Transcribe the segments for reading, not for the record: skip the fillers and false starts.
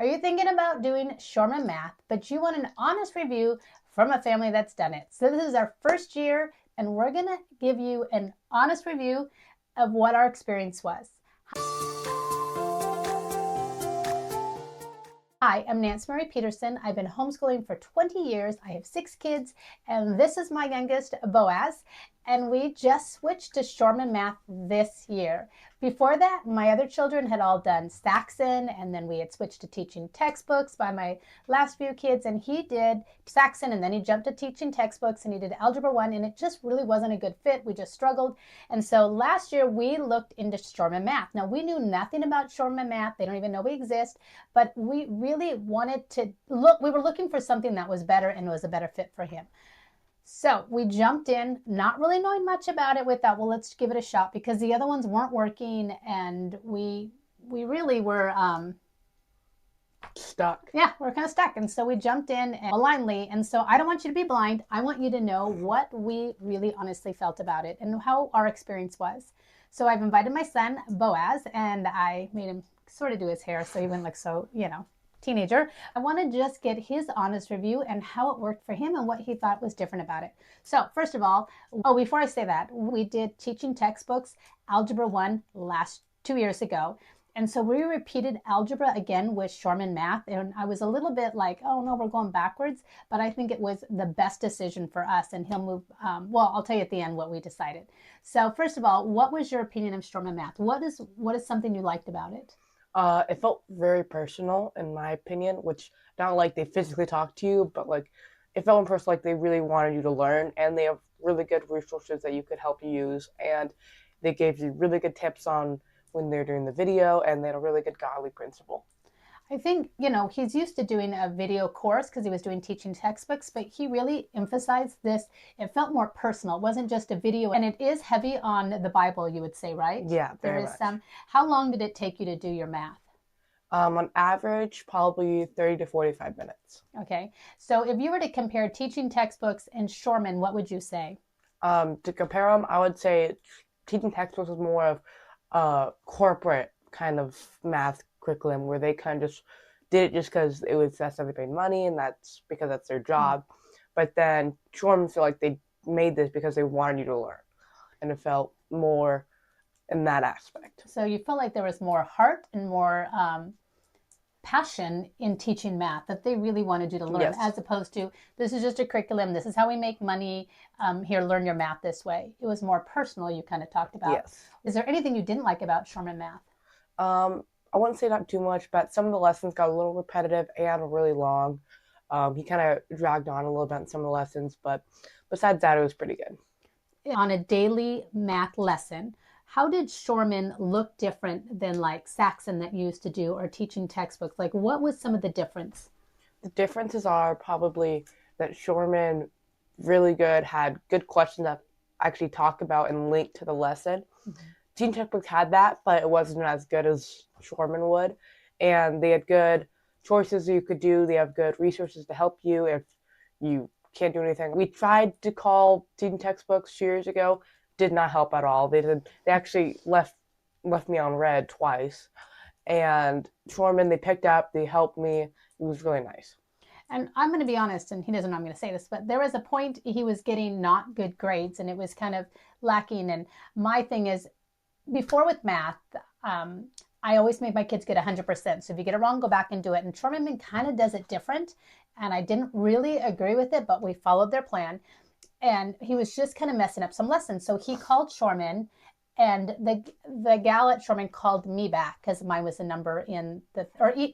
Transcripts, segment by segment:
Are you thinking about doing Shorman Math, but you want an honest review from a family that's done it? So this is our first year, and we're going to give you an honest review of what our experience was. Hi, I'm Nancy Marie Peterson. I've been homeschooling for 20 years. I have 6 kids, and this is my youngest, Boaz. And we just switched to Shorman Math this year. Before that, my other children had all done Saxon, and then we had switched to teaching textbooks by my last few kids, and he did Saxon, and then he jumped to teaching textbooks, and he did Algebra 1, and it just really wasn't a good fit. We just struggled. And so last year, we looked into Shorman Math. Now, we knew nothing about Shorman Math. They don't even know we exist, but we really wanted to look. We were looking for something that was better and was a better fit for him. So we jumped in, not really knowing much about it. We thought, well, let's give it a shot because the other ones weren't working, and we really were stuck. Yeah, we're kind of stuck. And so we jumped in blindly. And so I don't want you to be blind. I want you to know what we really honestly felt about it and how our experience was. So I've invited my son, Boaz, and I made him sort of do his hair so he wouldn't look so, teenager. I want to just get his honest review and how it worked for him and what he thought was different about it. So first of all, before I say that, we did teaching textbooks, Algebra 1 last 2 years ago. And so we repeated algebra again with Shorman Math. And I was a little bit like, oh no, we're going backwards. But I think it was the best decision for us. And he'll move, I'll tell you at the end what we decided. So first of all, what was your opinion of Shorman Math? What is something you liked about it? It felt very personal, in my opinion, which not like they physically talked to you, but like it felt impersonal, like they really wanted you to learn, and they have really good resources that you could help you use, and they gave you really good tips on when they're doing the video, and they had a really good godly principle. I think, he's used to doing a video course because he was doing teaching textbooks, but he really emphasized this. It felt more personal. It wasn't just a video. And it is heavy on the Bible, you would say, right? Yeah, There very is much. some. How long did it take you to do your math? On average, probably 30 to 45 minutes. Okay. So if you were to compare teaching textbooks and Shorman, what would you say? To compare them, I would say teaching textbooks was more of a corporate kind of math curriculum where they kind of just did it just because that's how they paid money and that's because that's their job. But then Shorman feel like they made this because they wanted you to learn, and it felt more in that aspect. So you felt like there was more heart and more passion in teaching math, that they really wanted you to learn, Yes. as opposed to this is just a curriculum, this is how we make money, here, learn your math this way. It was more personal, you kind of talked about. Yes. Is there anything you didn't like about Shorman Math? I wouldn't say not too much, but some of the lessons got a little repetitive and really long. He kind of dragged on a little bit in some of the lessons, but besides that, it was pretty good. On a daily math lesson, how did Shorman look different than like Saxon that you used to do, or teaching textbooks? Like, what was some of the difference? The differences are probably that Shorman really good, had good questions that actually talk about and link to the lesson. Mm-hmm. Teen textbooks had that, but it wasn't as good as Shorman would. And they had good choices you could do. They have good resources to help you if you can't do anything. We tried to call teen textbooks 2 years ago. Did not help at all. They actually left me on red twice. And Shorman, they picked up, they helped me. It was really nice. And I'm going to be honest, and he doesn't know I'm going to say this, but there was a point he was getting not good grades, and it was kind of lacking. And my thing is, before with math, I always make my kids get 100%. So if you get it wrong, go back and do it. And Shorman kind of does it different. And I didn't really agree with it, but we followed their plan. And he was just kind of messing up some lessons. So he called Shorman, and the gal at Shorman called me back because mine was the number in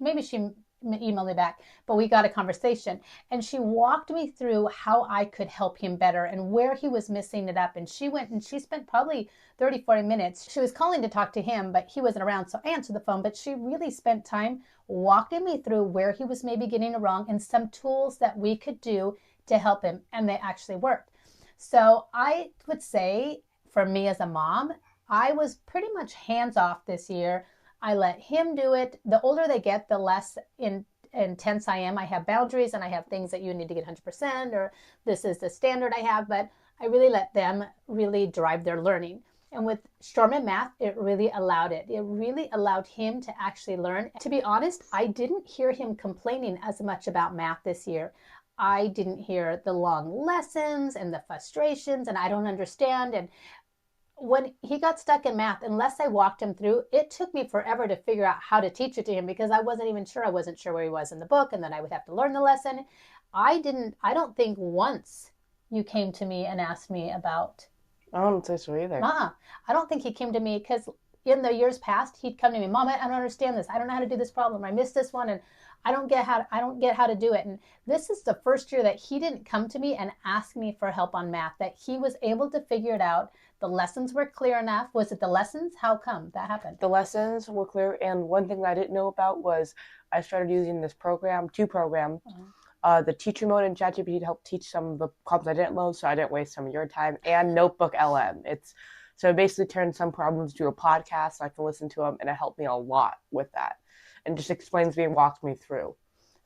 maybe she emailed me back, but we got a conversation, and she walked me through how I could help him better and where he was messing it up. And she went and she spent probably 30-40 minutes. She was calling to talk to him, but he wasn't around, so I answered the phone. But she really spent time walking me through where he was maybe getting it wrong and some tools that we could do to help him, and they actually worked. So I would say, for me as a mom, I was pretty much hands off this year. I let him do it. The older they get, the less intense I am. I have boundaries, and I have things that you need to get 100%, or this is the standard I have, but I really let them really drive their learning. And with Shorman Math, it really allowed it. It really allowed him to actually learn. To be honest, I didn't hear him complaining as much about math this year. I didn't hear the long lessons and the frustrations and I don't understand. And when he got stuck in math, unless I walked him through, it took me forever to figure out how to teach it to him because I wasn't even sure. I wasn't sure where he was in the book, and then I would have to learn the lesson. I don't think once you came to me and asked me about. I don't think so either. I don't think he came to me because in the years past, he'd come to me, Mom, I don't understand this. I don't know how to do this problem. I missed this one, and I don't get how to do it. And this is the first year that he didn't come to me and ask me for help on math, that he was able to figure it out. The lessons were clear enough. Was it the lessons? How come that happened? The lessons were clear, and one thing that I didn't know about was I started using this program, two programs, the teacher mode in ChatGPT to help teach some of the problems I didn't know, so I didn't waste some of your time, and Notebook LM. So it basically turned some problems to a podcast, so I can listen to them, and it helped me a lot with that, and just explains me and walks me through.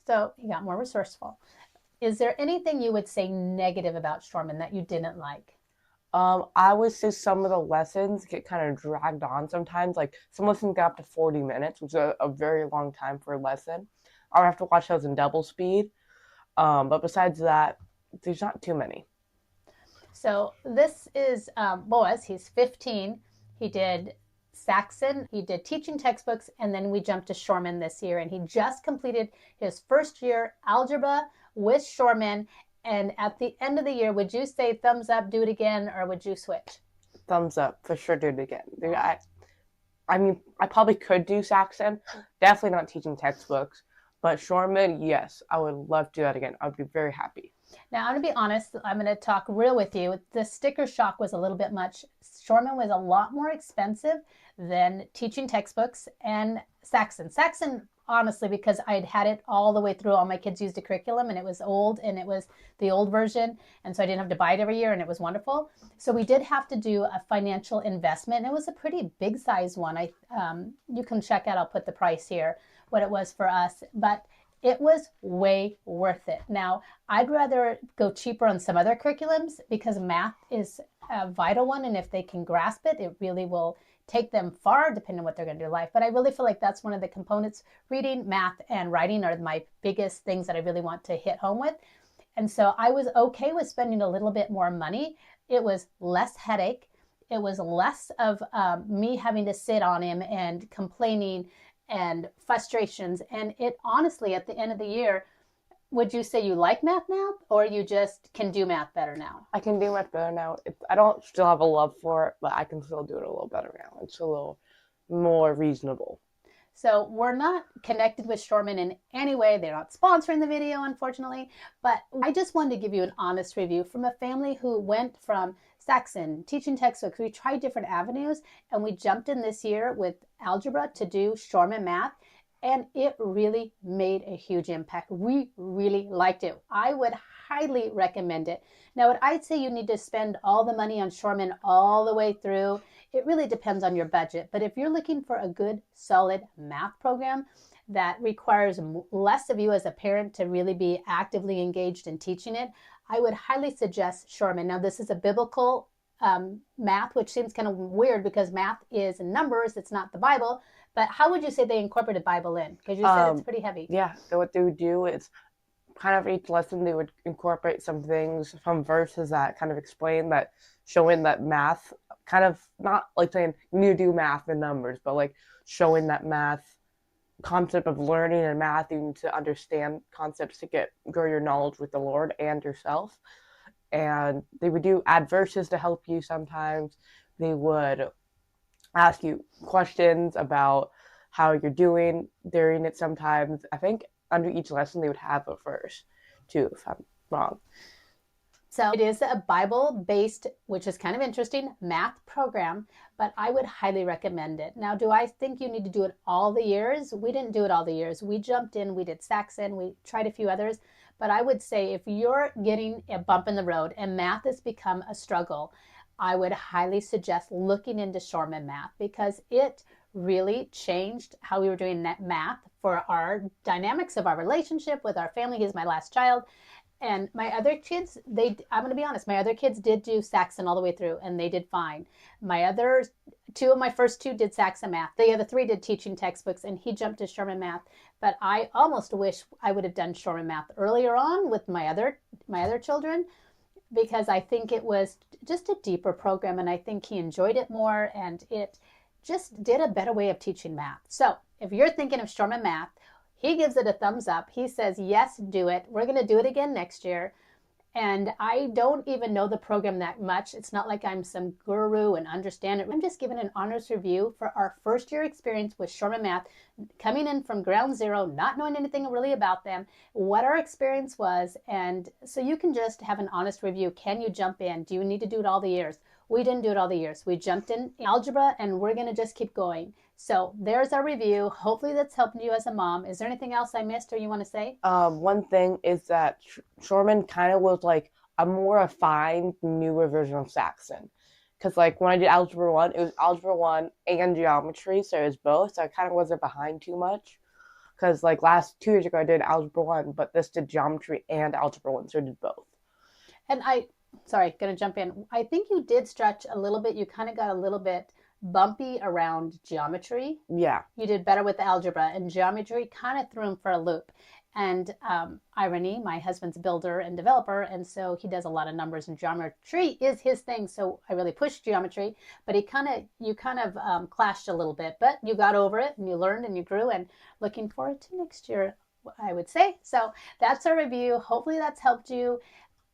So you got more resourceful. Is there anything you would say negative about Shorman that you didn't like? I would say some of the lessons get kind of dragged on sometimes. Like some lessons got up to 40 minutes, which is a very long time for a lesson. I would have to watch those in double speed. But besides that, there's not too many. So this is Boaz. He's 15. He did Saxon. He did teaching textbooks, and then we jumped to Shorman this year, and he just completed his first year algebra with Shorman. And at the end of the year, would you say thumbs up, do it again, or would you switch? Thumbs up, for sure, do it again. I mean, I probably could do Saxon. Definitely not teaching textbooks. But Shorman, yes, I would love to do that again. I would be very happy. Now, I'm going to be honest. I'm going to talk real with you. The sticker shock was a little bit much. Shorman was a lot more expensive than teaching textbooks and Saxon. Saxon, honestly, because I'd had it all the way through. All my kids used a curriculum, and it was old, and it was the old version, and so I didn't have to buy it every year, and it was wonderful. So we did have to do a financial investment, and it was a pretty big size one. You can check out, I'll put the price here, what it was for us, but it was way worth it. Now, I'd rather go cheaper on some other curriculums because math is a vital one, and if they can grasp it, it really will take them far depending on what they're going to do in life. But I really feel like that's one of the components. Reading, math, and writing are my biggest things that I really want to hit home with. And so I was okay with spending a little bit more money. It was less headache. It was less of me having to sit on him and complaining and frustrations. And it honestly, at the end of the year, would you say you like math now, or you just can do math better now? I can do math better now. I don't still have a love for it, but I can still do it a little better now. It's a little more reasonable. So we're not connected with Shorman in any way. They're not sponsoring the video, unfortunately. But I just wanted to give you an honest review from a family who went from Saxon, teaching textbooks. We tried different avenues, and we jumped in this year with algebra to do Shorman Math. And it really made a huge impact. We really liked it. I would highly recommend it. Now, would I say you need to spend all the money on Shorman all the way through? It really depends on your budget. But if you're looking for a good, solid math program that requires less of you as a parent to really be actively engaged in teaching it, I would highly suggest Shorman. Now, this is a biblical math, which seems kind of weird because math is numbers. It's not the Bible. But how would you say they incorporated Bible in? Because you said it's pretty heavy. Yeah, so what they would do is kind of each lesson they would incorporate some things from verses that kind of explain that, showing that math, kind of not like saying you need to do math and numbers, but like showing that math concept of learning and math, you need to understand concepts to grow your knowledge with the Lord and yourself. And they would add verses to help you sometimes. They would ask you questions about how you're doing during it sometimes. I think under each lesson they would have a verse too, if I'm wrong. So it is a Bible-based, which is kind of interesting, math program, but I would highly recommend it. Now, do I think you need to do it all the years? We didn't do it all the years. We jumped in, we did Saxon, we tried a few others, but I would say if you're getting a bump in the road and math has become a struggle, I would highly suggest looking into Shorman Math because it really changed how we were doing math for our dynamics of our relationship with our family. He's my last child. And my other kids, I'm going to be honest, my other kids did do Saxon all the way through, and they did fine. My other two of my first two did Saxon Math. The other three did teaching textbooks, and he jumped to Shorman Math. But I almost wish I would have done Shorman Math earlier on with my other children, because I think it was just a deeper program, and I think he enjoyed it more, and it just did a better way of teaching math. So if you're thinking of Shorman Math, he gives it a thumbs up. He says, yes, do it. We're going to do it again next year. And I don't even know the program that much. It's not like I'm some guru and understand it. I'm just giving an honest review for our first year experience with Shorman Math, coming in from ground zero, not knowing anything really about them, what our experience was. And so you can just have an honest review. Can you jump in? Do you need to do it all the years? We didn't do it all the years. We jumped in algebra, and we're going to just keep going. So there's our review. Hopefully that's helping you as a mom. Is there anything else I missed or you want to say? One thing is that Shorman kind of was like a more refined, newer version of Saxon. Because like when I did Algebra 1, it was Algebra 1 and Geometry, so it was both. So I kind of wasn't behind too much. Because like last 2 years ago, I did Algebra 1, but this did Geometry and Algebra 1, so I did both. And sorry, going to jump in. I think you did stretch a little bit. You kind of got a little bit bumpy around geometry. Yeah. You did better with algebra, and geometry kind of threw him for a loop. And irony, my husband's a builder and developer, and so he does a lot of numbers, and geometry is his thing. So I really pushed geometry, but you kind of clashed a little bit, but you got over it, and you learned, and you grew, and looking forward to next year, I would say. So that's our review. Hopefully that's helped you.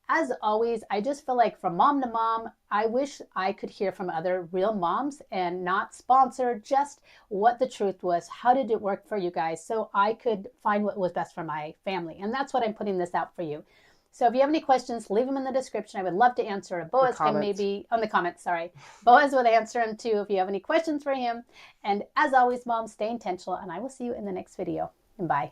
As always, I just feel like from mom to mom, I wish I could hear from other real moms and not sponsor, just what the truth was. How did it work for you guys? So I could find what was best for my family. And that's what I'm putting this out for you. So if you have any questions, leave them in the description. I would love to answer. Boaz can maybe, on the comments, sorry. Boaz would answer them too if you have any questions for him. And as always, mom, stay intentional, and I will see you in the next video. And bye.